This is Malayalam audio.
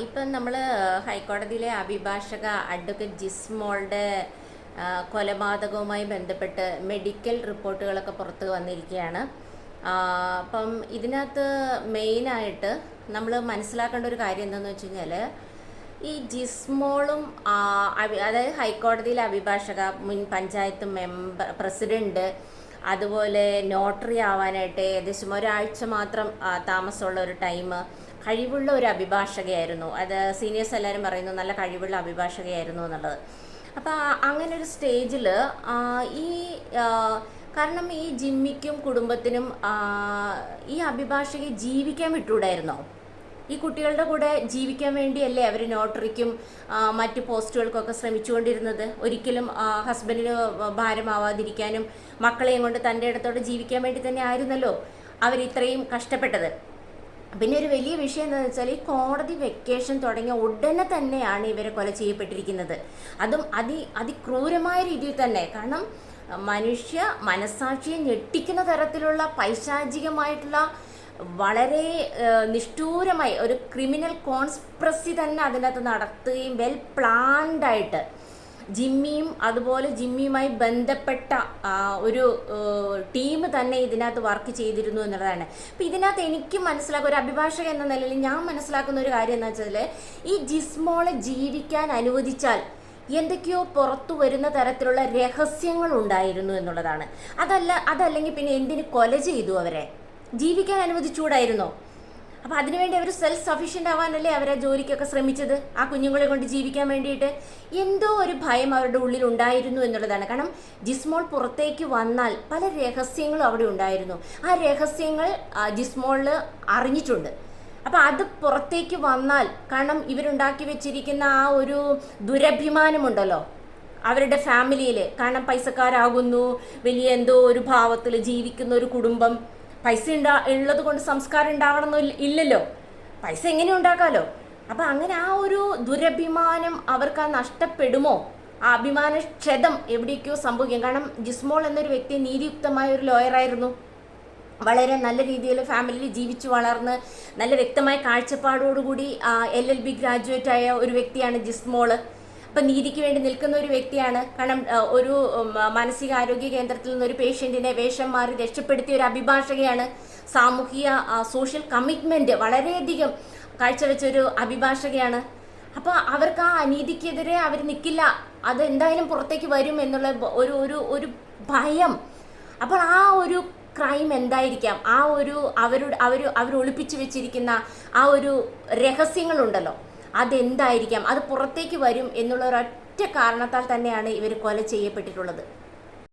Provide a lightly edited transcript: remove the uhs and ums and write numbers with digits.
ഇപ്പം നമ്മൾ ഹൈക്കോടതിയിലെ അഭിഭാഷക അഡ്വക്കേറ്റ് ജിസ്മോളുടെ കൊലപാതകവുമായി ബന്ധപ്പെട്ട് മെഡിക്കൽ റിപ്പോർട്ടുകളൊക്കെ പുറത്ത് വന്നിരിക്കുകയാണ്. അപ്പം ഇതിനകത്ത് മെയിനായിട്ട് നമ്മൾ മനസ്സിലാക്കേണ്ട ഒരു കാര്യം എന്താണെന്ന് വെച്ച് കഴിഞ്ഞാൽ, ഈ ജിസ്മോളും അതായത് ഹൈക്കോടതിയിലെ അഭിഭാഷക, മുൻ പഞ്ചായത്ത് മെമ്പർ, പ്രസിഡന്റ്, അതുപോലെ നോട്ടറി ആവാനായിട്ട് ഏകദേശം ഒരാഴ്ച മാത്രം താമസമുള്ള ഒരു ടൈം, കഴിവുള്ള ഒരു അഭിഭാഷകയായിരുന്നു. അത് സീനിയേഴ്സ് എല്ലാവരും പറയുന്നു നല്ല കഴിവുള്ള അഭിഭാഷകയായിരുന്നു എന്നുള്ളത്. അപ്പോൾ അങ്ങനെ ഒരു സ്റ്റേജിൽ ഈ കാരണം ഈ ജിമ്മിക്കും കുടുംബത്തിനും ഈ അഭിഭാഷകയെ ജീവിക്കാൻ വിട്ടുകൂടായിരുന്നോ? ഈ കുട്ടികളുടെ കൂടെ ജീവിക്കാൻ വേണ്ടിയല്ലേ അവർ നോട്ടറിക്കും മറ്റ് പോസ്റ്റുകൾക്കൊക്കെ ശ്രമിച്ചുകൊണ്ടിരുന്നത്? ഒരിക്കലും ഹസ്ബൻഡിന് ഭാരമാവാതിരിക്കാനും മക്കളെയും കൊണ്ട് തൻ്റെ ഇടത്തോടെ ജീവിക്കാൻ വേണ്ടി തന്നെ ആയിരുന്നല്ലോ അവരിത്രയും കഷ്ടപ്പെട്ടത്. പിന്നെ ഒരു വലിയ വിഷയം എന്താണെന്ന് വെച്ചാൽ, ഈ കോടതി വെക്കേഷൻ തുടങ്ങിയ ഉടനെ തന്നെയാണ് ഇവരെ കൊല ചെയ്യപ്പെട്ടിരിക്കുന്നത്. അതും അതിക്രൂരമായ രീതിയിൽ തന്നെ. കാരണം മനുഷ്യ മനസാക്ഷിയെ ഞെട്ടിക്കുന്ന തരത്തിലുള്ള പൈശാചികമായിട്ടുള്ള വളരെ നിഷ്ഠൂരമായി ഒരു ക്രിമിനൽ കോൺസ്പിറസി തന്നെ അതിനകത്ത് നടത്തുകയും വെൽ പ്ലാൻഡ് ആയിട്ട് ജിമ്മിയും അതുപോലെ ജിമ്മിയുമായി ബന്ധപ്പെട്ട ഒരു ടീം തന്നെ ഇതിനകത്ത് വർക്ക് ചെയ്തിരുന്നു എന്നുള്ളതാണ്. അപ്പം ഇതിനകത്ത് എനിക്ക് മനസ്സിലാക്കുക, ഒരു അഭിഭാഷക എന്ന നിലയിൽ ഞാൻ മനസ്സിലാക്കുന്ന ഒരു കാര്യം എന്ന് വെച്ചാൽ, ഈ ജിസ്മോളെ ജീവിക്കാൻ അനുവദിച്ചാൽ എന്തൊക്കെയോ പുറത്തു വരുന്ന തരത്തിലുള്ള രഹസ്യങ്ങൾ ഉണ്ടായിരുന്നു എന്നുള്ളതാണ്. അതല്ലെങ്കിൽ പിന്നെ എന്തിന് കൊല ചെയ്തു? അവരെ ജീവിക്കാൻ അനുവദിച്ചുകൂടായിരുന്നോ? അപ്പം അതിനുവേണ്ടി അവർ സെൽഫ് സഫീഷ്യൻ്റ് ആവാനല്ലേ അവരെ ജോലിക്കൊക്കെ ശ്രമിച്ചത്, ആ കുഞ്ഞുങ്ങളെ കൊണ്ട് ജീവിക്കാൻ വേണ്ടിയിട്ട്. എന്തോ ഒരു ഭയം അവരുടെ ഉള്ളിൽ ഉണ്ടായിരുന്നു എന്നുള്ളതാണ്. കാരണം ജിസ്മോൾ പുറത്തേക്ക് വന്നാൽ പല രഹസ്യങ്ങളും അവിടെ ഉണ്ടായിരുന്നു. ആ രഹസ്യങ്ങൾ ജിസ്മോളിൽ അറിഞ്ഞിട്ടുണ്ട്. അപ്പം അത് പുറത്തേക്ക് വന്നാൽ, കാരണം ഇവരുണ്ടാക്കി വെച്ചിരിക്കുന്ന ആ ഒരു ദുരഭിമാനമുണ്ടല്ലോ അവരുടെ ഫാമിലിയിൽ, കാരണം പൈസക്കാരാകുന്നു, വലിയ എന്തോ ഒരു ഭാവത്തിൽ ജീവിക്കുന്ന ഒരു കുടുംബം, പൈസ ഉള്ളത് കൊണ്ട് സംസ്കാരം ഉണ്ടാവണമെന്ന് ഇല്ലല്ലോ, പൈസ എങ്ങനെ ഉണ്ടാക്കാമല്ലോ. അപ്പം അങ്ങനെ ആ ഒരു ദുരഭിമാനം അവർക്ക് നഷ്ടപ്പെടുമോ? ആ അഭിമാനക്ഷതം എവിടേക്കോ സംഭവിക്കും. കാരണം ജിസ്മോൾ എന്നൊരു വ്യക്തി നീതിയുക്തമായ ഒരു ലോയറായിരുന്നു. വളരെ നല്ല രീതിയിൽ ഫാമിലിയിൽ ജീവിച്ചു വളർന്ന് നല്ല വ്യക്തമായ കാഴ്ചപ്പാടോടുകൂടി LLB ഗ്രാജുവേറ്റ് ആയ ഒരു വ്യക്തിയാണ് ജിസ്മോള്. അപ്പം നീതിക്ക് വേണ്ടി നിൽക്കുന്ന ഒരു വ്യക്തിയാണ്. കാരണം ഒരു മാനസികാരോഗ്യ കേന്ദ്രത്തിൽ നിന്നൊരു പേഷ്യൻറ്റിനെ വേഷം മാറി രക്ഷപ്പെടുത്തിയ ഒരു അഭിഭാഷകയാണ്. സാമൂഹിക സോഷ്യൽ കമ്മിറ്റ്മെൻറ്റ് വളരെയധികം കാഴ്ചവെച്ചൊരു അഭിഭാഷകയാണ്. അപ്പോൾ അവർക്ക് ആ അനീതിക്കെതിരെ അവർ നിൽക്കില്ല, അത് എന്തായാലും പുറത്തേക്ക് വരും എന്നുള്ള ഒരു ഭയം. അപ്പോൾ ആ ഒരു ക്രൈം എന്തായിരിക്കാം? ആ ഒരു അവർ ഒളിപ്പിച്ചു വെച്ചിരിക്കുന്ന ആ ഒരു രഹസ്യങ്ങളുണ്ടല്ലോ, അതെന്തായിരിക്കാം? അത് പുറത്തേക്ക് വരും എന്നുള്ള ഒരൊറ്റ കാരണത്താൽ തന്നെയാണ് ഇവർ കൊല ചെയ്യപ്പെട്ടിട്ടുള്ളത്.